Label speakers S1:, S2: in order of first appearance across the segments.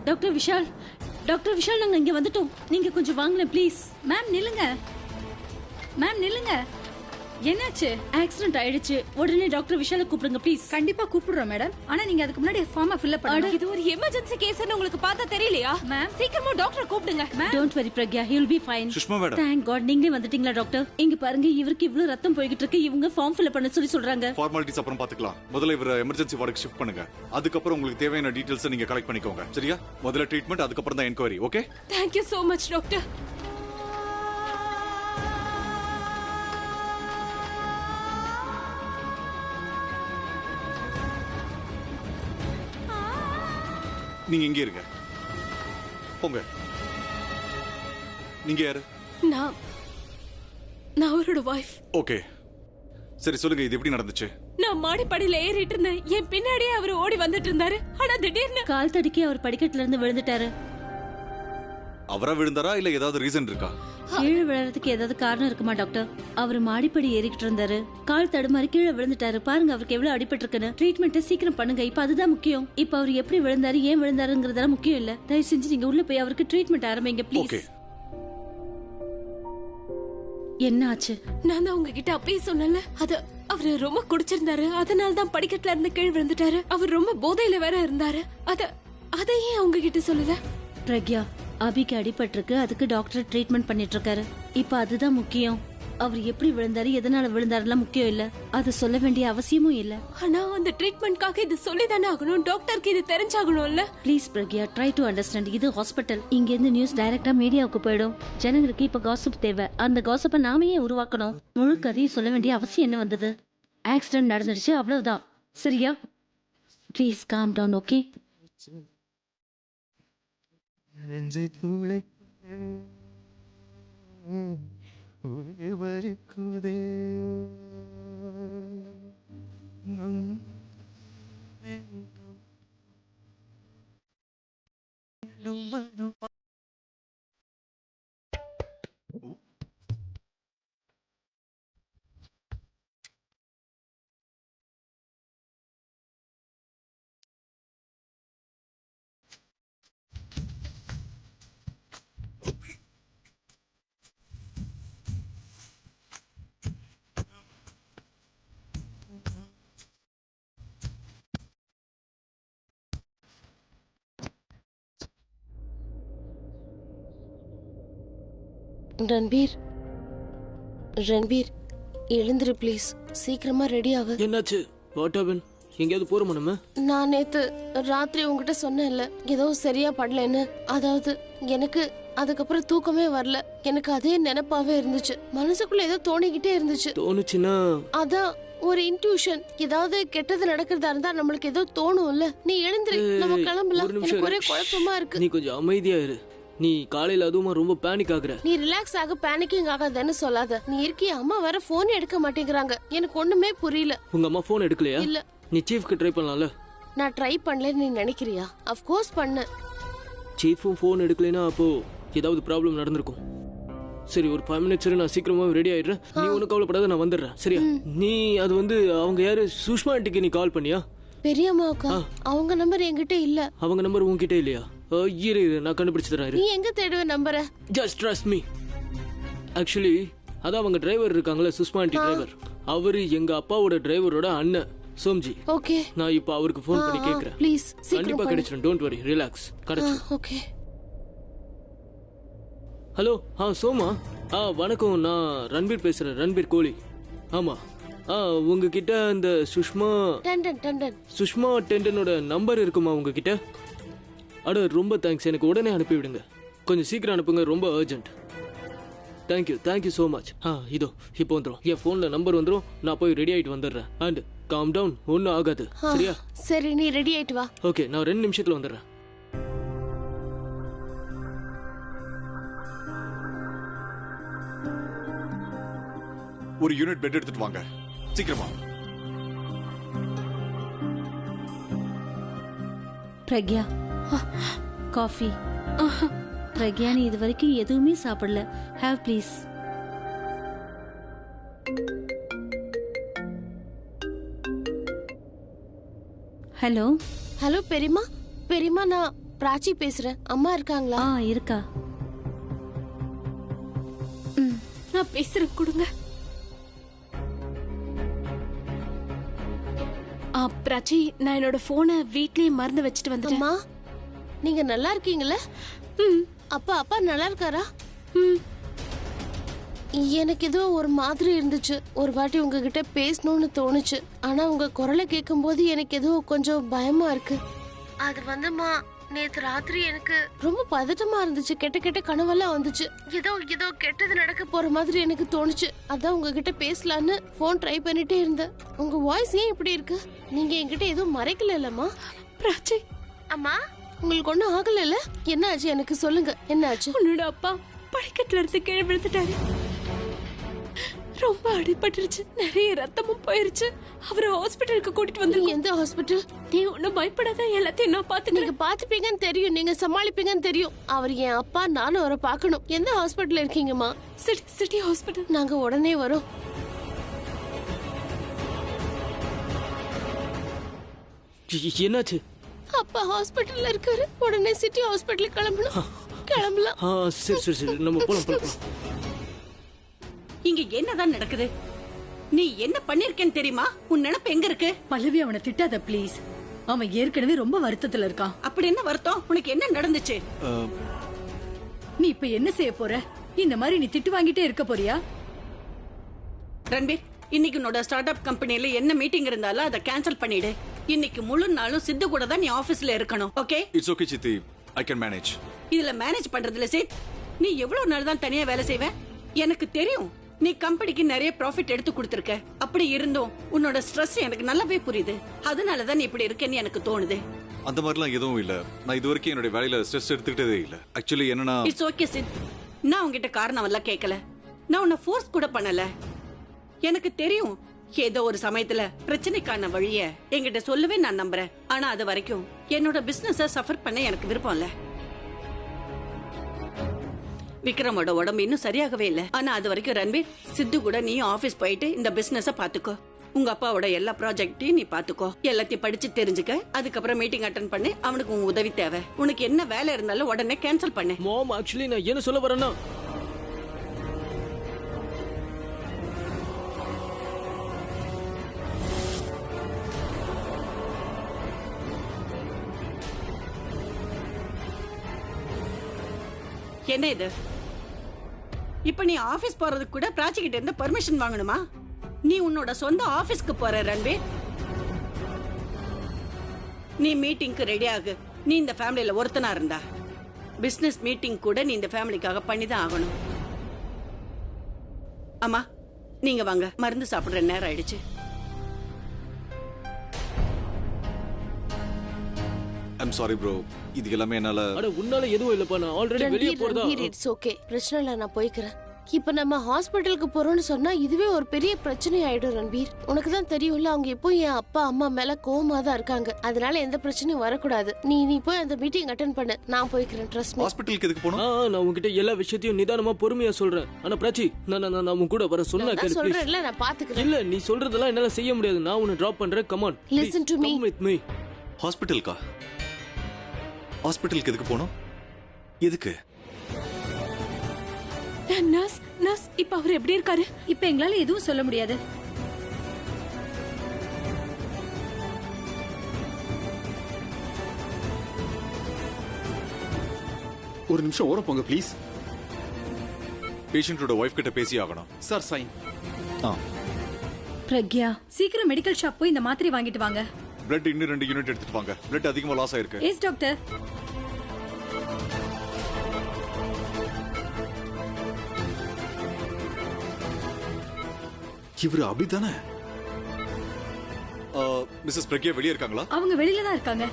S1: Doctor Vishal, doctor Vishal, நாங்க இங்க வந்துட்டோம். நீங்க கொஞ்சம் வாங்களேன் ப்ளீஸ்.
S2: மேம் நில்லுங்க, மேம் நில்லுங்க. என்னாச்சு?
S1: ஆக்சிடென்ட் ஆயிடுச்சு. உடனே டாக்டர் விஷால கூப்பிடுங்க ப்ளீஸ்.
S2: கண்டிப்பா கூப்பிடுறோம் மேடம். ஆனா நீங்க அதுக்கு முன்னாடி ஃபார்மை ஃபில் அப் பண்ணணும்.
S3: இது ஒரு எமர்ஜென்சி கேஸ்னு உங்களுக்கு பார்த்தா தெரியலையா?
S2: மேம்
S3: சீக்கிரமா டாக்டர் கூப்பிடுங்க.
S1: Don't worry Pragya, he will be fine.
S4: Sushma madam,
S1: Thank God நீங்களே வந்துட்டீங்களா டாக்டர்? இங்க பாருங்க, இவருக்கு இவ்ளோ ரத்தம் போயிட்டு இருக்கு. இவங்க ஃபார்ம் ஃபில் பண்ண சொல்றாங்க.
S4: ஃபார்மாலிட்டிஸ் அப்புறம் பாத்துக்கலாம். முதல்ல இவர எமர்ஜென்சி வார்டுக்கு ஷிஃப்ட் பண்ணுங்க. அதுக்கப்புறம் உங்களுக்கு தேவையான டீடைல்ஸ் நீங்க கலெக்ட் பண்ணிக்கோங்க. சரியா? முதல்ல ட்ரீட்மெண்ட், அதுக்கப்புறம் தான் enquiry. Okay?
S3: Thank you so much doctor.
S4: நீங்க இங்கே இருங்க. போங்க. நீங்க யாரு?
S3: நான் அவரோட வைஃப்.
S4: ஓகே, சரி சொல்லுங்க, இது எப்படி நடந்துச்சு?
S3: நான் மாடிப்படியில ஏறிட்டு இருந்தேன். என் பின்னாடியே அவர் ஓடி வந்துட்டு இருந்தாரு. ஆனா திடீர்னு
S1: கால் தடுக்கி அவர் படிக்கட்டுல இருந்து விழுந்துட்டாரு.
S4: அவரா விழுந்தாரா இல்ல ஏதாவது ரீசன் இருக்கா?
S1: கீழே விழறதுக்கு ஏதாவது காரணம் இருக்குமா டாக்டர்? அவர் மாடிப்படி ஏறிக்கிட்டு இருந்தாரு, கால் தடுமாறி கீழே விழுந்துட்டாரு. பாருங்க அவருக்கு எவ்வளவு அடிபட்டு இருக்குன்னு. ட்ரீட்மெண்ட் சீக்கிரம் பண்ணுங்க, இப்ப அதுதான் முக்கியம். இப்ப அவர் எப்படி விழுந்தாரு, ஏன் விழுந்தாருங்கிறதெல்லாம் முக்கியம் இல்ல. தயவு செஞ்சு நீங்க உள்ள போய் அவருக்கு ட்ரீட்மெண்ட் ஆரம்பிங்க ப்ளீஸ்.
S4: ஓகே.
S1: என்ன ஆச்சு?
S3: நான் தான் உங்ககிட்ட அப்பயே சொன்னல, அது அவரு ரொம்ப குடிச்சிருந்தாரு. அதனால தான் படிக்கட்டுல இருந்து கீழே விழுந்துட்டாரு. அவர் ரொம்ப போதையில வேற இருந்தாரு. அதையே உங்ககிட்ட சொல்லல.
S1: பிரக்யா, அபிக்கு அடிபட்டிருக்கு, அதுக்கு டாக்டர் ட்ரீட்மெண்ட் பண்ணிட்டு இருக்காரு. இப்ப அதுதான் முக்கியம். அவர் எப்படி விழுந்தாரு, எதனால விழுந்தாருலாம் முக்கியம் இல்ல. அது சொல்ல வேண்டிய அவசியமும் இல்ல.
S3: ஆனா அந்த ட்ரீட்மெண்ட்காக இது சொல்லி தானே ஆகணும். டாக்டருக்கு இது தெரிஞ்சாகணும்ல.
S1: Please Pragya, try to understand. இது ஹாஸ்பிட்டல். இங்க இருந்து நியூஸ் டைரக்டா மீடியாவுக்கு போயிடும். ஜனங்களுக்கு இப்ப காசிப் தேவை. அந்த காசிப்பை நாம ஏன் உருவாக்கணும்? முழு கதையும் சொல்ல வேண்டிய அவசியம் என்ன வந்தது? ஆக்சிடென்ட் நடந்துடுச்சு, அவ்வளவுதான். சரியா? Please calm down. Okay?
S5: Ranbir, Ranbir எழுந்துரு ப்ளீஸ். சீக்கிரமா ரெடி ஆகு.
S6: என்னாச்சு? What happen? எங்கேயாவது போறோமா நம்ம?
S5: நான் நேத்து ராத்திரி உங்ககிட்ட சொன்னேன்ல, ஏதோ சரியா படலன்னு. அதாவது எனக்கு அதுக்கப்புறம் தூக்கமே வரல. எனக்கு அதே நினைப்பாவே இருந்துச்சு. மனசுக்குள்ள ஏதோ தோணிக்கிட்டே இருந்துச்சு.
S6: தோணுச்சுன்னா?
S5: அதான் ஒரு இன்ட்யூஷன். ஏதாவது கெட்டது நடக்கிறதா இருந்தா நம்மளுக்கு ஏதோ தோணும்ல. நீ எழுந்துரு, நம்ம கிளம்பலாம். எனக்கு ஒரே குழப்பமா இருக்கு.
S6: நீ கொஞ்சம் அமைதியா இரு. நீ காலையில அதுவும் ரொம்ப பேனிக் ஆகுற.
S5: நீ ரிலாக்ஸ் ஆக, பேனிக்கிங் ஆகாதன்னு சொல்லாத. நீ இருக்கிய அம்மா வேற போன் எடுக்க மாட்டேங்கிறாங்க. எனக்கு ஒண்ணுமே புரியல.
S6: உங்க அம்மா போன் எடுக்கலையா?
S5: இல்ல.
S6: நீ சீஃப்க்கு ட்ரை பண்ணலாம்ல.
S5: நான் ட்ரை பண்ணலன்னு நீ நினைக்கிறியா? ஆஃப் கோர்ஸ் பண்ண.
S6: சீஃபும் போன் எடுக்கலைன்னா அப்போ ஏதாவது ப்ராப்ளம் நடந்திருக்கும். சரி, ஒரு 5 minutes நான் சீக்கிரமா ரெடி ஆயிடுறேன். நீ ஒன்னும் கவலைப்படாத, நான் வந்துடுறேன். சரியா? நீ அது அவங்க யாரு, சுஷ்மா ஆண்டிக்கு நீ கால் பண்ணியா?
S5: பெரியம்மாவுக்கா? அவங்க நம்பர் என்கிட்ட இல்ல.
S6: அவங்க நம்பர் உன்கிட்ட இல்லையா? இரு, நான் கண்டுபிடிச்சு தரேன்.
S5: நீ எங்க தேடுவ நம்பரை?
S6: Just trust me. ஆக்சுவலி அதான் அவங்க டிரைவர் இருக்காங்களே, சுஷ்மா ஆண்டி டிரைவர். அவரு எங்க அப்பாவோட டிரைவரோட அண்ணன் சோம்ஜி.
S5: ஓகே.
S6: நான் இப்ப அவருக்கு ஃபோன் பண்ணி கேக்குறேன்.
S5: ப்ளீஸ்
S6: கண்டிப்பா கிடைச்சிடும். Don't worry, relax. கிடைச்சிடும்.
S5: ஓகே.
S6: ஹலோ. சோமா. வணக்கம், நான் ரன்பீர் பேசுறேன். ரன்பீர் கோலி. ஆமா. உங்ககிட்ட அந்த சுஷ்மா டெண்டனோட நம்பர் இருக்குமா உங்ககிட்ட? அட ரொம்ப தேங்க்ஸ். எனக்கு உடனே அனுப்பி விடுங்க. கொஞ்சம் சீக்கிரம் அனுப்புங்க, ரொம்ப அர்ஜென்ட். Thank you so much. இதோ இப்போ வந்துடும். என் ஃபோன்ல நம்பர் வந்துடும். நான் போய் ரெடி ஆயிட்டு வந்துடுறேன். அண்ட் காம் டவுன், ஒன்றும் ஆகாது. சரியா?
S5: சரி, நீ ரெடி ஆயிட்டு வா.
S6: ஓகே, நான் 2 நிமிஷத்துல வந்துடுறேன்.
S4: ஒரு யூனிட் பெட் எடுத்துட்டு வாங்க சீக்கிரமா.
S1: பிரக்யா, காஃபி. பிரக்யா, நீ இது வரைக்கும் எதுவுமே சாப்பிடல. Have please. ஹலோ.
S5: ஹலோ பெரியம்மா. பெரியம்மா, நான் பிராச்சி பேசுறேன். அம்மா இருக்காங்களா?
S1: இருக்கா.
S3: நான் பேசுறேன், கொடுங்க. பிராச்சி, நான் என்னோட போனை வீட்லயே மறந்து வச்சுட்டு வந்துட்டேன்.
S5: அம்மா நீங்க நல்லா இருக்கீங்களா? அப்பா நல்லா இருக்காரா? எனக்கு ஏதோ ஒரு மாதிரி இருந்துச்சு. ஒரு வாட்டி உங்ககிட்ட பேசணும்னு தோணுச்சு. ஆனா உங்க குரலை கேட்கும் போது எனக்கு ஏதோ கொஞ்சம் பயமா இருக்கு. அது வந்துமா, நேத்து ராத்திரி எனக்கு ரொம்ப பதட்டமா இருந்துச்சு. கெட்ட கனவெல்லாம் வந்துச்சு. ஏதோ கெட்டது நடக்க போற மாதிரி எனக்கு தோணுச்சு. அதான் உங்ககிட்ட பேசலான்னு போன் ட்ரை பண்ணிட்டே இருந்தேன். உங்க வாய்ஸ் ஏன் இப்படி இருக்கு? நீங்க என்கிட்ட எதுவும் மறைக்கல இல்லம்மா?
S3: பிராச்சி,
S5: அம்மா உங்களுக்கு ஒண்ணும் ஆகல? என்ன ஆச்சு எனக்கு சொல்லுங்க, என்ன ஆச்சு?
S3: உன்னோட அப்பா படிக்கட்டுல இருந்து கீழே விழுந்துட்டாரு. ரொம்ப அடிபட்டுருச்சு, நிறைய ரத்தமும் போயிருச்சு. அவரை ஹாஸ்பிட்டலுக்கு கூட்டிட்டு வந்து.
S5: எந்த ஹாஸ்பிட்டல்?
S3: நீ ஒன்னும் பயப்படாத, எல்லாத்தையும் நான் பாத்துக்கிறேன்.
S5: நீங்க பாத்துப்பீங்கன்னு தெரியும், நீங்க சமாளிப்பீங்கன்னு தெரியும். அவர் என் அப்பா, நானும் அவரை பார்க்கணும். எந்த ஹாஸ்பிட்டல் இருக்கீங்கம்மா?
S3: City hospital.
S5: நாங்க உடனே வரோம்.
S6: என்னாச்சு?
S5: அப்பா ஹாஸ்பிட்டல்ல இருக்காரு. உடனே சிட்டி ஹாஸ்பிட்டல் கிளம்பணும். கிளம்பலாம்.
S6: சரி நம்ம போலாம்.
S7: இங்க என்னதான் நடக்குது? நீ என்ன பண்ணிருக்கேன்னு தெரியுமா? உன் நினைப்பு எங்க இருக்கு?
S2: பல்லவி, அவனை திட்டாத ப்ளீஸ். அவன் ஏற்கனவே ரொம்ப வருத்தத்துல இருக்கான்.
S7: அப்படி என்ன வருத்தம்? உனக்கு என்ன நடந்துச்சு?
S2: நீ இப்ப என்ன செய்ய போற? இந்த மாதிரி நீ திட்டு வாங்கிட்டே இருக்க போறியா?
S7: ரன்பீர், இன்னைக்கு உன்னோட ஸ்டார்ட் அப் கம்பெனில என்ன மீட்டிங் இருந்தாலும் அதை கேன்சல் பண்ணிடு. இன்னைக்கு முழு நாளும் சித்து கூட தான் நீ ஆபீஸ்ல இருக்கணும். ஓகே?
S4: இட்ஸ் ஓகே சித்தி, ஐ கேன் மேனேஜ்.
S7: இதுல மேனேஜ் பண்றதுல சேத், நீ எவ்வளவு நாள் தான் தனியா வேலை செய்வ? எனக்கு தெரியும், நீ கம்பெனிக்கு நிறைய ப்ராஃபிட் எடுத்து கொடுத்திருக்க. அப்படி இருந்தும் உன்னோட ஸ்ட்ரெஸ் எனக்கு நல்லாவே புரியுது. அதனாலதான் நீ இப்படி இருக்கேன்னு எனக்கு தோணுது.
S4: அந்த மாதிரிலாம் எதுவும் இல்ல. நான் இது வரைக்கும் என்னோட வேலையில ஸ்ட்ரெஸ் எடுத்துக்கிட்டதே இல்ல. ஆக்சுவலி என்னன்னா,
S7: இட்ஸ் ஓகே சித், நான் உன்கிட்ட காரணம் எல்லாம் கேட்கல. நான் உன்னை ஃபோர்ஸ் கூட பண்ணல. எனக்கு தெரியும், ஏதோ ஒரு சமயத்துல பிரச்சனைக்கான வழிய என்கிட்ட சொல்லவே நான் நம்புறேன். ஆனா அது வரைக்கும் என்னோட பிசினஸ சஃபர் பண்ண எனக்கு விருப்பம் இல்ல. விக்ரமோட உடம்பு இன்னும் சரியாகவே இல்ல. ஆனா அது வரைக்கும் ரன்பீர், சித்து கூட நீ ஆபீஸ் போயிட்டு இந்த பிசினஸ பாத்துக்கோ. உங்க அப்பாவோட எல்லா ப்ராஜெக்டையும் நீ பாத்துக்கோ. எல்லாத்தையும் படிச்சு தெரிஞ்சுக்க. அதுக்கப்புறம் மீட்டிங் அட்டென்ட் பண்ணு. அவனுக்கு உன் உதவி தேவை. உனக்கு என்ன வேலை இருந்தாலும் உடனே கேன்சல் பண்ணு.
S6: மாம், ஆக்சுவலி நான் என்ன சொல்ல வரேன்னா,
S7: என்ன இது? இப்ப நீ ஆபீஸ் போறதுக்கு கூட பிராச்சி கிட்ட இருந்து பெர்மிஷன் வாங்கணுமா? நீ உன்னோட சொந்த ஆபீஸ்க்கு போற ரன்பீர். நீ மீட்டிங்க்கு ரெடி ஆகு. நீ இந்த ஃபேமிலில ஒருத்தனா இருந்தா பிசினஸ் மீட்டிங் கூட நீ இந்த ஃபேமிலிக்காக பண்ணிதான் ஆகணும். அம்மா, நீங்க வாங்க, மருந்து சாப்பிடுற நேரம் ஆயிடுச்சு.
S4: ஐம் சாரி ப்ரோ, இது எல்லாமே என்னால.
S6: அட உன்னால எதுவும் இல்லப்பா, நான் ஆல்ரெடி வெளியே போறதா.
S5: இட்ஸ் ஓகே, பிரச்சனை இல்ல, நான் போய்க்கிறேன். இப்ப நம்ம ஹாஸ்பிட்டலுக்கு போறோம்னு சொன்னா இதுவே ஒரு பெரிய பிரச்சனை ஆயிடும் ரன்பீர். உனக்கு தான் தெரியும்ல, அவங்க இப்போ என் அப்பா அம்மா மேல கோவமா தான் இருக்காங்க. அதனால எந்த பிரச்சனையும் வரக்கூடாது. நீ போய் அந்த மீட்டிங் அட்டென்ட் பண்ணு. நான் போய்க்கிறேன், ட்ரஸ்ட் மீ.
S4: ஹாஸ்பிட்டலுக்கு எதுக்கு போணும்?
S6: நான் உங்ககிட்ட எல்லா விஷயத்தையும் நிதானமா பொறுமையா சொல்றேன். ஆனா பிராச்சி, நான் உன் கூட வர சொன்னா
S5: நான் சொல்றேன்ல, நான் பாத்துக்கிறேன்.
S6: இல்ல, நீ சொல்றதெல்லாம் என்னால செய்ய முடியாது. நான் உன்னை டிராப் பண்றேன். Come on,
S5: Listen to me.
S6: Come with me.
S4: ஹாஸ்பிட்டலுக்கா? ஹாஸ்பிட்டலுக்கு எதுக்கு போணும்? எதுக்கு?
S3: நர்ஸ், இப்ப அவர் எப்படி இருக்காரு?
S2: இப்ப எங்களால எதுவும் சொல்ல முடியாது.
S8: ஒரு நிமிஷம் ஓர போங்க ப்ளீஸ்.
S4: பேஷண்டோட வைஃப் கிட்ட பேசி ஆகணும்.
S8: Sir sign.
S1: பிரக்யா,
S2: சீக்கிரம் மெடிக்கல் ஷாப் போய் இந்த மாத்திரை வாங்கிட்டு வாங்க.
S4: பிளட் இன்னும் 2 யூனிட் எடுத்துட்டு வாங்க. பிளட் அதிகமா லாஸ் ஆயிருக்கு.
S2: Yes doctor.
S8: இவரு அபிதானே?
S4: மிஸ்ஸஸ் பிரக்யா வெளியே இருக்காங்களா?
S2: அவங்க வெளியில தான் இருக்காங்க.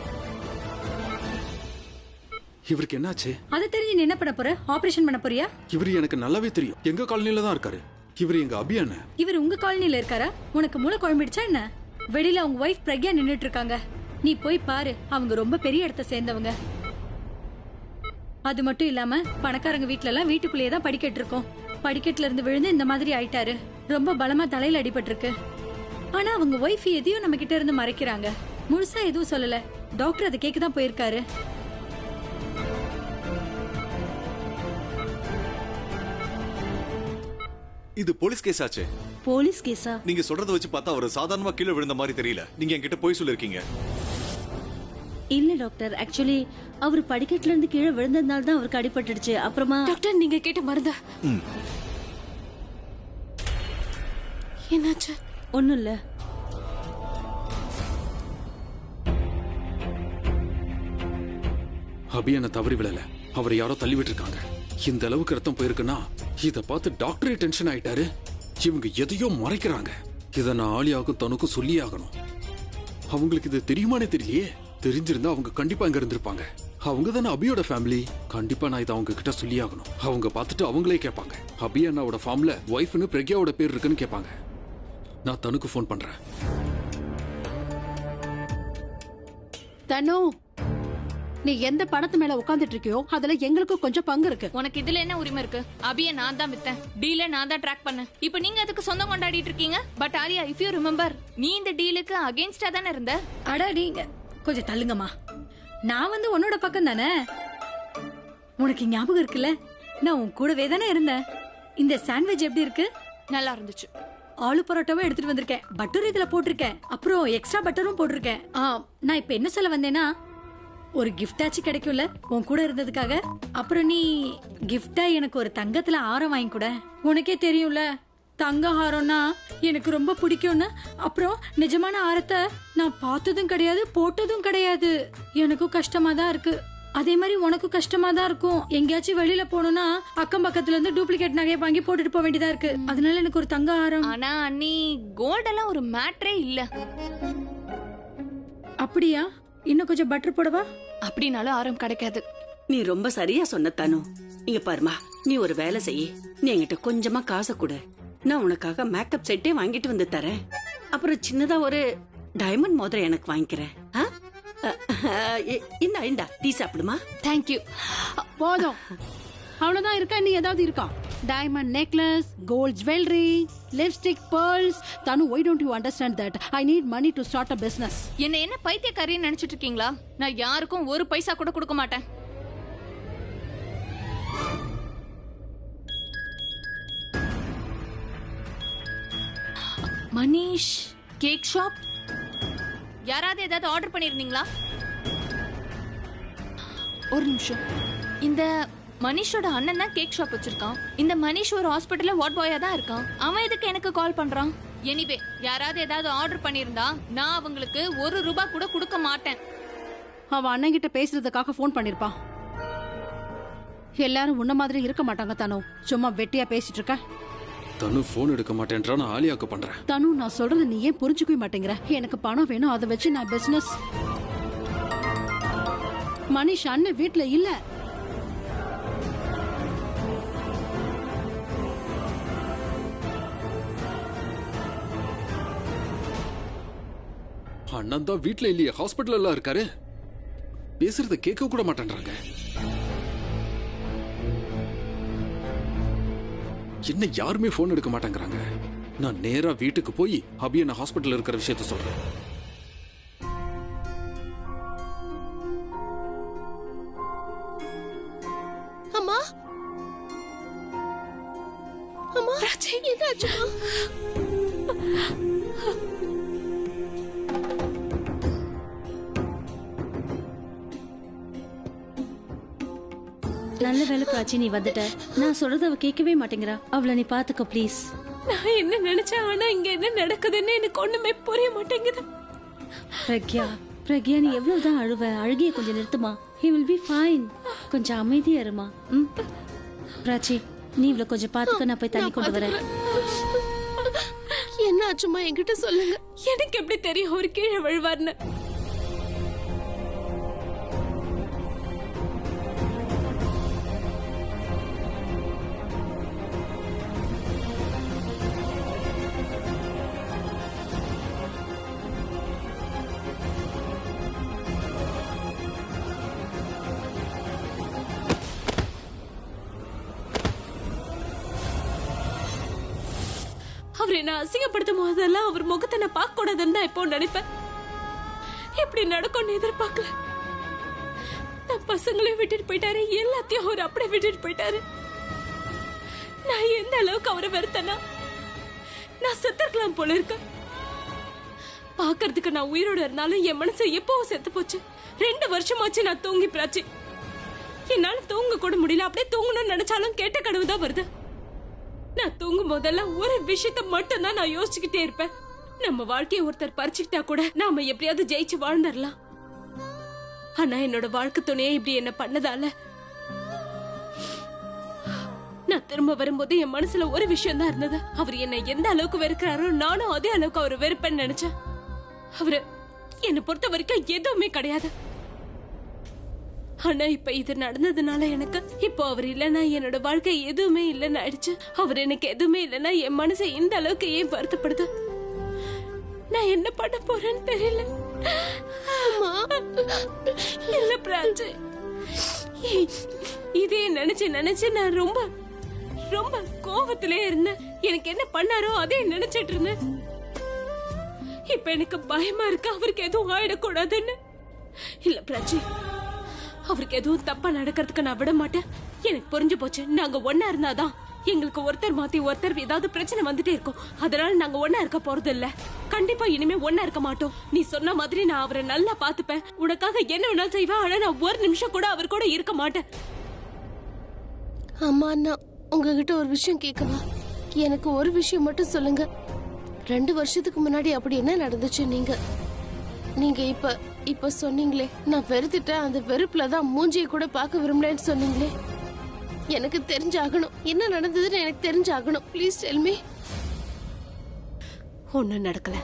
S8: இவருக்கு என்னாச்சு?
S2: அதை தெரிஞ்சு நீ என்ன பண்ண போற? ஆபரேஷன் பண்ண போறியா?
S8: இவரு எனக்கு நல்லாவே தெரியும். எங்க காலனில தான் இருக்காரு. இவரு எங்க அபி அண்ணன்.
S2: இவர் உங்க காலனில இருக்காரா? உனக்கு மூளை குழம்பிடுச்சா என்ன? வெளியில அவங்க வைஃப் பிரக்யா நின்னுட்டு இருக்காங்க. நீ போய் பாரு. அவங்க ரொம்ப பெரிய இடத்தை சேர்ந்தவங்க. அது மட்டும் இல்லாம பணக்காரங்க வீட்ல எல்லாம் வீட்டுக்குள்ளேயே தான் படிக்கட்டு இருக்கும். படிக்கட்டுல இருந்து விழுந்து இந்த மாதிரி ஆயிட்டாரு. ரொம்ப பலமா தலையில அடிபட்டு இருக்கு. ஆனா அவங்க வைஃப் எதையும் நம்ம கிட்ட இருந்து மறைக்கிறாங்க. முழுசா எதுவும் சொல்லல. டாக்டர் அதை கேட்க தான் போயிருக்காரு.
S4: இது போலீஸ் கேஸ் ஆச்சே.
S1: போலீஸ் கேஸா?
S4: நீங்க சொல்றத வச்சு பார்த்தா அவர் சாதாரணமா கீழே விழுந்த மாதிரி தெரியல. நீங்க என்கிட்ட போய் சொல்லிருக்கீங்க.
S1: இல்ல டாக்டர், ஆக்சுவலி அவர் படிக்கட்டுல இருந்து கீழே விழுந்ததுனால தான் அவருக்கு அடிபட்டுடுச்சு. அப்புறமா
S3: டாக்டர் நீங்க கேட்ட மருந்தா? என்னாச்சு?
S1: ஒண்ணும் இல்ல.
S8: அபி என்ன தவறி விழல, அவரை யாரோ தள்ளி விட்டுருக்காங்க. இந்த அளவுக்கு ரத்தம் போயிருக்குன்னா இத பார்த்து டாக்டரே டென்ஷன் ஆயிட்டாரு. இவங்க எதையோ மறைக்கிறாங்க. இத நான் ஆலியாவுக்கும் தனுக்கும் சொல்லி ஆகணும். அவங்களுக்கு இது தெரியுமானே தெரியலையே. தெரிஞ்சிருந்தா அவங்க கண்டிப்பா இங்க இருந்திருப்பாங்க. அவங்க தானே அபியோட ஃபேமிலி. கண்டிப்பா நான் இதை அவங்க கிட்ட சொல்லி ஆகணும். அவங்க பார்த்துட்டு அவங்களே கேட்பாங்க. அபி அண்ணாவோட ஃபார்ம்ல ஒய்ஃப்னு பிரக்யாவோட பேர் இருக்குன்னு கேட்பாங்க. நான் தனுக்கு ஃபோன் பண்றேன்.
S9: தனு, நீ எந்த பணத்து மேல உட்கார்ந்துட்டு இருக்கியோ அதுல எங்களுக்கு கொஞ்சம் பங்கு இருக்கு.
S10: உனக்கு இதுல என்ன உரிமை இருக்கு? அபிய நான் தான் வித்தேன், டீல நான் தான் ட்ராக் பண்ணேன். இப்போ நீங்க அதுக்கு சொந்தம் கொண்டாடிட்டு இருக்கீங்க. But Arya, if you remember, நீ இந்த டீலுக்கு அகைன்ஸ்டா தானே இருந்த.
S2: அடா நீங்க கொஞ்சம் தள்ளுங்கம்மா. நான் வந்து உன்னோட பக்கம் தானே. உனக்கு ஞாபகம் இருக்குல்ல, நான் உன் கூடவே தானே இருந்தேன். இந்த சாண்ட்விச் எப்படி இருக்கு?
S10: நல்லா இருந்துச்சு.
S2: ஆலு பரோட்டாவும் எடுத்துட்டு வந்திருக்கேன். பட்டர் இதுல போட்டிருக்கேன். அப்புறம் எக்ஸ்ட்ரா பட்டரும் போட்டிருக்கேன். நான் இப்ப என்ன சொல்ல வந்தேன்னா, ஒரு கிஃப்ட் ஆச்சு கிடைக்கும்ல உன் கூட இருந்ததுக்காக. அப்புறம் நீ கிஃப்டா எனக்கு ஒரு தங்கத்துல ஆரம் வாங்கி கூட. உனக்கே தெரியும்ல, தங்க ஹாரம்னா எனக்கு ரொம்ப பிடிக்கும்னு. அப்புறம் நிஜமான ஆரத்தை நான் பார்த்ததும் கிடையாது, போட்டதும் கிடையாது. எனக்கும் கஷ்டமா தான் இருக்கு. அதே மாதிரி உனக்கும் கஷ்டமா தான் இருக்கும். எங்கேயாச்சும் வெளியில போகணும்னா அக்கம் பக்கத்துல இருந்து டூப்ளிகேட் நகையை வாங்கி போட்டுட்டு போக வேண்டியதா இருக்கு. அதனால எனக்கு ஒரு தங்க ஆரம்.
S10: ஆனா அண்ணி, கோல்டெல்லாம் ஒரு மேட்ரே இல்ல.
S2: அப்படியா? இன்னும் கொஞ்சம் பட்டர் போடவா?
S10: அப்படினாலும் ஆரம் கிடைக்காது.
S7: நீ ரொம்ப சரியா சொன்ன தனு. இங்க பாருமா, நீ ஒரு வேலை செய்ய. நீ என்கிட்ட கொஞ்சமா காசை கொடு. நான் உனக்காக மேக்கப் செட்டே வாங்கிட்டு வந்து தரேன். அப்புறம் சின்னதா ஒரு டைமண்ட் மோதிரம் எனக்கு வாங்கிக்கிறேன். இந்தா டீ சாப்பிடுமா?
S9: தேங்க்யூ. போதும், அவ்வளவுதான் இருக்கா? நீ ஏதாவது இருக்கா? Diamond necklace, gold jewellery, lipstick, pearls. Tanu, why don't you understand that I need money to start a business?
S10: என்ன பைத்தியக்காரின்னு நினைச்சிட்டு இருக்கீங்களா? நான் யாருக்கும் ஒரு பைசா கூட கொடுக்க மாட்டேன். Manish cake shop. யாராவது ஏதாவது ஆர்டர் பண்ணிருந்தீங்களா? ஒரு நிமிஷம். இந்த மனிஷோட அண்ணன் தான் கேக் ஷாப் வச்சிருக்கான். இந்த மனிஷ் ஒரு ஹாஸ்பிட்டல்ல வார்ட் பாயா தான் இருக்கான். அவன் எதுக்கு எனக்கு கால் பண்றான்? எனிவே, யாராவது ஏதாவது ஆர்டர் பண்ணிருந்தா நான் அவங்களுக்கு ₹1 கூட கொடுக்க மாட்டேன்.
S9: அவன் அண்ணன் கிட்ட பேசுறதுக்காக போன் பண்ணிருப்பான். எல்லாரும் உன்ன மாதிரி இருக்க மாட்டாங்க தனு. சும்மா வெட்டியா பேசிட்டு இருக்க.
S8: தனு போன் எடுக்க மாட்டேன்றா, நான் ஆலியாக்கு பண்றேன்.
S9: தனு, நான் சொல்றது நீ ஏன் புரிஞ்சுக்கவே மாட்டேங்கிற? எனக்கு பணம் வேணும், அதை வச்சு நான் பிசினஸ். மனிஷ் அண்ணன் வீட்டுல இல்ல.
S8: அண்ணன் தான் வீட்டுல இல்லையே, ஹாஸ்பிட்டல் இருக்காரு. பேசுறத கேட்க கூட மாட்டேன்றாங்க. என்ன யாருமே போன் எடுக்க மாட்டேங்கிறாங்க. நான் நேரா வீட்டுக்கு போய் அபி என்ன ஹாஸ்பிட்டல் இருக்கிற விஷயத்த சொல்றேன்.
S5: அம்மா, அம்மா, என்னாச்சுமா?
S1: நல்ல வேலை பிராச்சி, நீ வந்துட்ட. நான் சொல்றத அவ கேட்கவே மாட்டேங்கிறா. அவளை நீ பாத்துக்க ப்ளீஸ்.
S3: நான் என்ன நினைச்சேன், ஆனா இங்க என்ன நடக்குதுன்னு எனக்கு ஒண்ணுமே புரிய மாட்டேங்குது.
S1: பிரக்யா, நீ எவ்வளவுதான் அழுவ? அழுகிய கொஞ்சம் நிறுத்துமா. He will be fine. கொஞ்சம் அமைதியா இருமா. பிராச்சி, நீ இவள கொஞ்சம் பாத்துக்க. நான் போய் தண்ணி கொண்டு வரேன்.
S5: என்ன ஆச்சுமா, என்கிட்ட சொல்லுங்க.
S3: எனக்கு எப்படி தெரியும் ஒரு கீழே விழுவார்னு? அவர் என்ன அசிங்கப்படுத்தும் போதெல்லாம் அவர் முகத்தை நான் பார்க்க கூடாதுன்னு தான் இப்போ நினைப்பேன். எப்படி நடக்கும்னு எதிர்பார்க்கல. நான் பசங்களையும் விட்டுட்டு போயிட்டாரு, எல்லாத்தையும் அவர் அப்படியே விட்டுட்டு போயிட்டாரு. நான் எந்த அளவுக்கு அவரை வெறுத்தனா நான் செத்துருக்கலாம் போல இருக்கு. பாக்குறதுக்கு நான் உயிரோட இருந்தாலும் என் மனசு எப்பவும் செத்து போச்சு. 2 வருஷமாச்சு நான் தூங்கி பிராச்சி. என்னால தூங்க கூட முடியல. அப்படியே தூங்கணும்னு நினைச்சாலும் கேட்ட கனவு தான் வருது. நான் தூங்கும் போதெல்லாம் ஒரு விஷயத்த மட்டும் தான் நான் யோசிச்சுக்கிட்டே இருப்பேன். நம்ம வாழ்க்கையை ஒருத்தர் பறிச்சுக்கிட்டா கூட நாம எப்படியாவது ஜெயிச்சு வாழ்ந்துடலாம். ஆனா என்னோட வாழ்க்கை துணையே இப்படி என்ன பண்ணதால நான் திரும்ப வரும்போது என் மனசுல ஒரு விஷயம் தான் இருந்தது. அவர் என்ன எந்த அளவுக்கு வெறுக்கிறாரோ நானும் அதே அளவுக்கு அவர் வெறுப்பேன்னு நினைச்சேன். அவரு என்னை பொறுத்த வரைக்கும் எதுவுமே கிடையாது. ஆனா இப்ப இது நடந்ததுனால எனக்கு இப்போ அவர் இல்லைன்னா என்னோட வாழ்க்கை எதுவுமே இல்லைன்னு ஆயிடுச்சு. அவர் எனக்கு எதுவுமே இல்லைன்னா என் மனசை இந்த அளவுக்கு ஏன் வருத்தப்படுது? நான் என்ன பண்ண போறேன்னு தெரியல. இல்ல பிரான்சி, இதே நினைச்சு நான் ரொம்ப ரொம்ப கோபத்திலே இருந்தேன். எனக்கு என்ன பண்ணாரோ அதே நினைச்சிட்டு இருந்தேன். இப்ப எனக்கு பயமா இருக்கு அவருக்கு எதுவும் ஆயிடக்கூடாதுன்னு. இல்ல பிராச்சி, அவருக்கு எதுவும் தப்பா நடக்கிறதுக்கு நான் விட மாட்டேன். எனக்கு புரிஞ்சு போச்சு. நாங்க ஒன்னா இருந்தாதான் எங்களுக்கு ஒருத்தர் மாத்தி ஒருத்தர் ஏதாவது பிரச்சனை வந்துட்டே இருக்கும். அதனால நாங்க ஒன்னா இருக்க போறது இல்ல. கண்டிப்பா இனிமே ஒன்னா இருக்க மாட்டோம். நீ சொன்ன மாதிரி நான் அவரை நல்லா பாத்துப்பேன். உனக்காக என்ன வேணாலும் செய்வேன். ஆனா நான் ஒரு நிமிஷம் கூட அவர் கூட இருக்க மாட்டேன்.
S5: அம்மா, நான் உங்ககிட்ட ஒரு விஷயம் கேட்கவா? எனக்கு ஒரு விஷயம் மட்டும் சொல்லுங்க. 2 வருஷத்துக்கு முன்னாடி அப்படி என்ன நடந்துச்சு? நீங்க இப்ப சொன்னீங்களே, நான் வெறுத்துட்டேன், அந்த வெறுப்புல தான் மூஞ்சியை கூட பார்க்க விரும்பலன்னு சொன்னீங்களே. எனக்கு தெரிஞ்சாகணும், என்ன நடந்ததுன்னு எனக்கு தெரிஞ்சாகணும். Please tell me.
S3: ஒண்ணும் நடக்கல.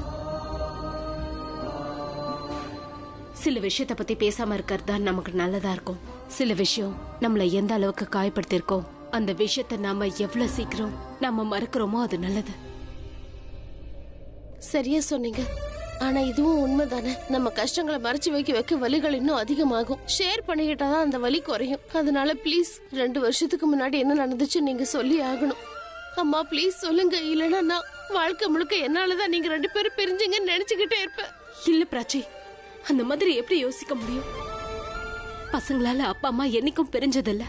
S3: சில விஷயத்த பத்தி பேசாம இருக்கிறது தான் நமக்கு நல்லதா இருக்கும். சில விஷயம் நம்மள எந்த அளவுக்கு காயப்படுத்திருக்கோம், அந்த விஷயத்த நாம எவ்வளவு சீக்கிரம் நாம மறக்கிறோமோ அது நல்லது.
S5: சரியா சொன்னீங்க. ஆனா இதுவும் உண்மைதானே. நம்ம கஷ்டங்களை மறைச்சு வைக்க வலிகள் இன்னும் அதிகமாகும். ஷேர் பண்ணிக்கிட்டாதான் அந்த வலி குறையும். அதனால ப்ளீஸ் 2 வருஷத்துக்கு முன்னாடி என்ன நடந்துச்சு நீங்க சொல்லி ஆகணும். அம்மா ப்ளீஸ் சொல்லுங்க. இல்லைன்னா நான் வாழ்க்கை முழுக்க என்னாலதான் நீங்க 2 பேரும் பிரிஞ்சுங்கன்னு நினைச்சுக்கிட்டே இருப்பேன்.
S3: இல்ல பிராச்சி, அந்த மாதிரி எப்படி யோசிக்க முடியும்? பசங்களால அப்பா அம்மா என்னைக்கும் பிரிஞ்சதில்ல.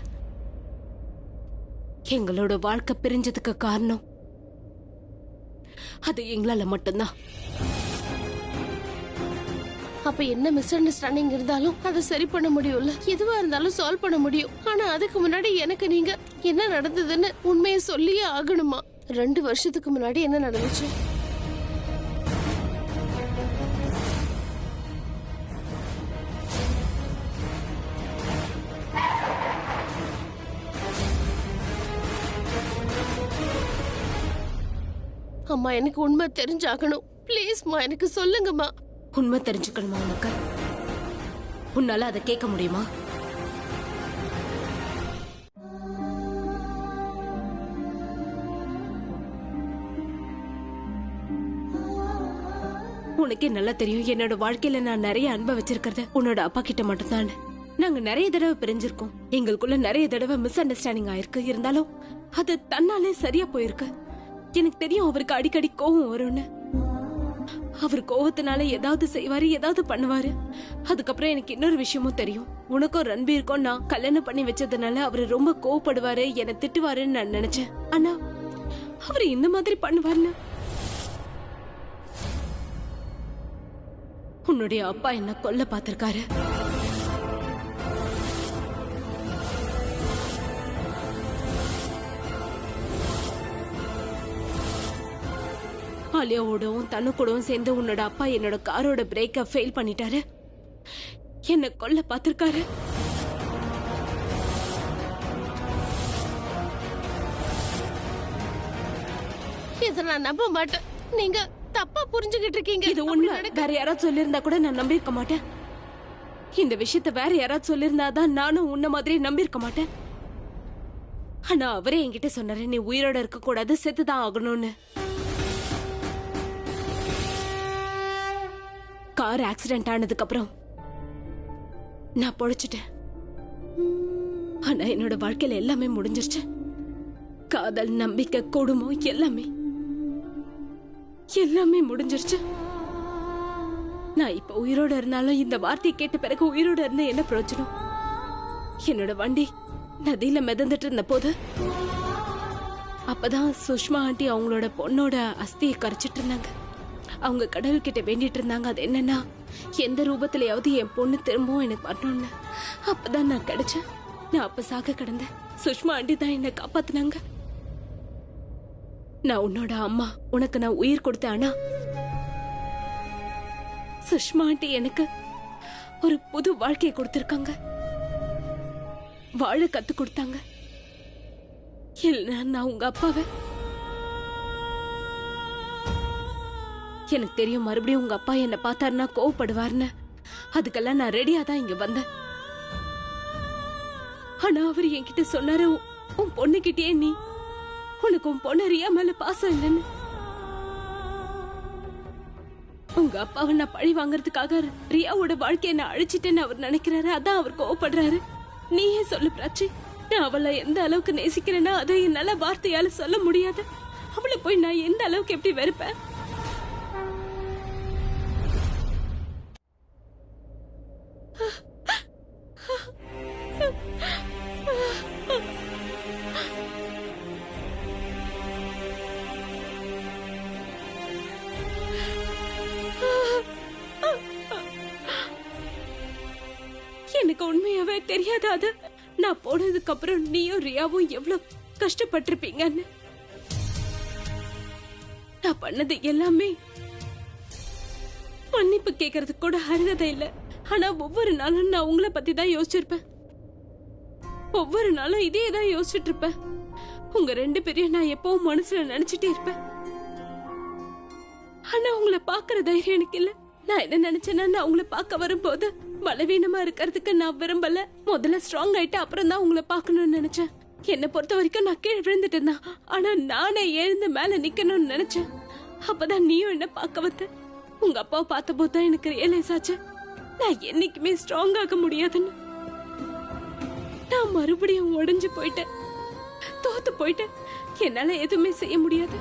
S3: எங்களோட வாழ்க்கை பிரிஞ்சதுக்கு காரணம் அது எங்களால மட்டும்தான்.
S5: அப்ப என்ன மிஸ் அண்டர்ஸ்டாண்டிங் இருந்தாலும் அதை சரி பண்ண முடியும்ல. எதுவா இருந்தாலும் சால்வ் பண்ண முடியும். ஆனா அதுக்கு முன்னாடி எனக்கு நீங்க என்ன நடந்ததுன்னு உண்மையை சொல்லியே ஆகணுமா? 2 வருஷத்துக்கு முன்னாடி என்ன நடந்துச்சு? அம்மா, எனக்கு உண்மை தெரிஞ்சாகணும். ப்ளீஸ்மா, எனக்கு சொல்லுங்கம்மா.
S3: உண்மை தெரிஞ்சுக்கணுமா உனக்கு? உன்னால அதை கேட்க முடியுமா? உனக்கே நல்லா தெரியும் என்னோட வாழ்க்கையில நான் நிறைய அனுபவிச்சிருக்கிறது உன்னோட அப்பா கிட்ட மட்டும்தான். நாங்க நிறைய தடவை பிரிஞ்சிருக்கோம். எங்களுக்குள்ள நிறைய தடவை மிஸ் அண்டர்ஸ்டாண்டிங் ஆயிருக்கு. இருந்தாலும் அது தன்னாலே சரியா போயிருக்கு. எனக்கு தெரியும் அவருக்கு அடிக்கடி கோவம் வரும்னு. அவர் கோவத்தினால ஏதாவது செய்வாரு, ஏதாவது பண்ணுவாரு. அதுக்கப்புறம் எனக்கு இன்னொரு விஷயமும் தெரியும். உனக்கும் ரன்பீருக்கும் நான் கல்யாணம் பண்ணி வச்சதுனால அவரு ரொம்ப கோவப்படுவாரு, என்னை திட்டுவாருன்னு நான் நினைச்சேன். ஆனா அவரு இந்த மாதிரி பண்ணுவாருன்னு உன்னுடைய அப்பா என்ன கொல்ல பார்த்திருக்காரு. ஆலியாவோடவும் தனு கூடவும் சேர்ந்து உன்னோட அப்பா என்னோட காரோட பிரேக்க ஃபெயில் பண்ணிட்டாரு. என்ன கொல்ல பார்த்திருக்காரு.
S5: இத நான் நம்ப மாட்டேன். நீங்க தப்பா புரிஞ்சுகிட்டு இருக்கீங்க.
S3: இது உண்மை. வேற யாராவது சொல்லியிருந்தா கூட நான் நம்பியிருக்க மாட்டேன். இந்த விஷயத்த வேற யாராவது சொல்லியிருந்தாதான் நானும் உன்ன மாதிரி நம்பியிருக்க மாட்டேன். ஆனா அவரே என்கிட்ட சொன்னாரு, நீ உயிரோட இருக்க கூடாது, செத்துதான் ஆகணும்னு. கார் ஆக்சிடென்ட் ஆனதுக்கு அப்புறம் நான் பொழைச்சிட்டேன். ஆனா என்னோட வாழ்க்கையில எல்லாமே முடிஞ்சிருச்சு. காதல், நம்பிக்கை, குடும்பம் எல்லாமே முடிஞ்சிருச்சு. நான் இப்ப உயிரோட இருந்தாலும் இந்த வார்த்தையை கேட்ட பிறகு உயிரோட இருந்த என்ன பிரயோஜனம்? என்னோட வண்டி நதியில மிதந்துட்டு இருந்த போது அப்பதான் சுஷ்மா ஆண்டி அவங்களோட பொண்ணோட அஸ்தியை கரைச்சிட்டு இருந்தாங்க. அவங்க கடவுள்கிட்ட வேண்டிட்டு இருந்தாங்க. அது என்னன்னா, எந்த ரூபத்திலயாவது என் பொண்ணு திரும்பவும் எனக்கு வரணும்னு. அப்பதான் நான் கிடைச்சேன். நான் அப்ப சாக கிடந்தேன். சுஷ்மா ஆண்டி தான் என்னை காப்பாத்தினாங்க. நான் உன்னோட அம்மா, உனக்கு நான் உயிர் கொடுத்தேன். ஆனா சுஷ்மா ஆண்டி எனக்கு ஒரு புது வாழ்க்கையை கொடுத்திருக்காங்க. வாழ கத்து கொடுத்தாங்க. இல்லைன்னா நான் உங்க அப்பாவை, எனக்கு தெரியும் மறுபடியும் உங்க அப்பா என்ன பார்த்தாருன்னா கோவப்படுவார்னு. அதுக்கெல்லாம் நான் ரெடியா தான் இங்க வந்தேன். ஆனா அவர் என்கிட்ட சொன்னாரு, உன் பொண்ணுகிட்டே நீ, உனக்கு உன் பொண்ணு ரியா மேல பாசம் இல்லைன்னு. உங்க அப்பாவை நான் பழி வாங்கறதுக்காக ரியாவோட வாழ்க்கையை நான் அழிச்சிட்டேன்னு அவர் நினைக்கிறாரு. அதான் அவர் கோவப்படுறாரு. நீயே சொல்லு பிராச்சி, நான் அவளை எந்த அளவுக்கு நேசிக்கிறேன்னா அதை என்னால வார்த்தையால சொல்ல முடியாது. அவளை போய் நான் எந்த அளவுக்கு எப்படி வெறுப்பேன்? எனக்கு உண்மையாவே தெரியாத அது. நான் போனதுக்கு அப்புறம் நீயும் ரியாவும் எவ்வளவு கஷ்டப்பட்டிருப்பீங்கன்னு. நான் பண்ணது எல்லாமே மன்னிப்பு கேட்கறதுக்கு கூட அருகதை இல்ல. ஆனா ஒவ்வொரு நாளும் நான் உங்களை பத்தி தான் யோசிச்சிருப்பேன். ஒவ்வொரு நாளும் இதே தான் யோசிச்சுட்டு இருப்பேன். உங்க ரெண்டு பேரையும் நான் எப்பவும் மனசுல நினைச்சிட்டே இருப்பேன். ஆனா உங்களை பாக்குற தைரியம் எனக்கு இல்ல. நான் என்ன நினைச்சேன்னா, நான் உங்களை பார்க்க வரும்போது பலவீனமா இருக்கிறதுக்கு நான் விரும்பல. முதல்ல ஸ்ட்ராங் ஆயிட்டு அப்புறம் தான் உங்களை பார்க்கணும்னு நினைச்சேன். என்னை பொறுத்த வரைக்கும் நான் கீழே விழுந்துட்டு இருந்தேன். ஆனா நானே எழுந்து மேல நிக்கணும்னு நினைச்சேன். அப்பதான் நீயும் என்ன பார்க்க வந்த. உங்க அப்பாவை பார்த்த போதுதான் எனக்கு ரியலைஸ் ஆச்சு, நான் என்னைக்குமே ஸ்ட்ராங் ஆக முடியாதுன்னு. நான் மறுபடியும் உடைஞ்சு போயிட்டேன், தோத்து போயிட்டேன். என்னால எதுவுமே செய்ய முடியாது.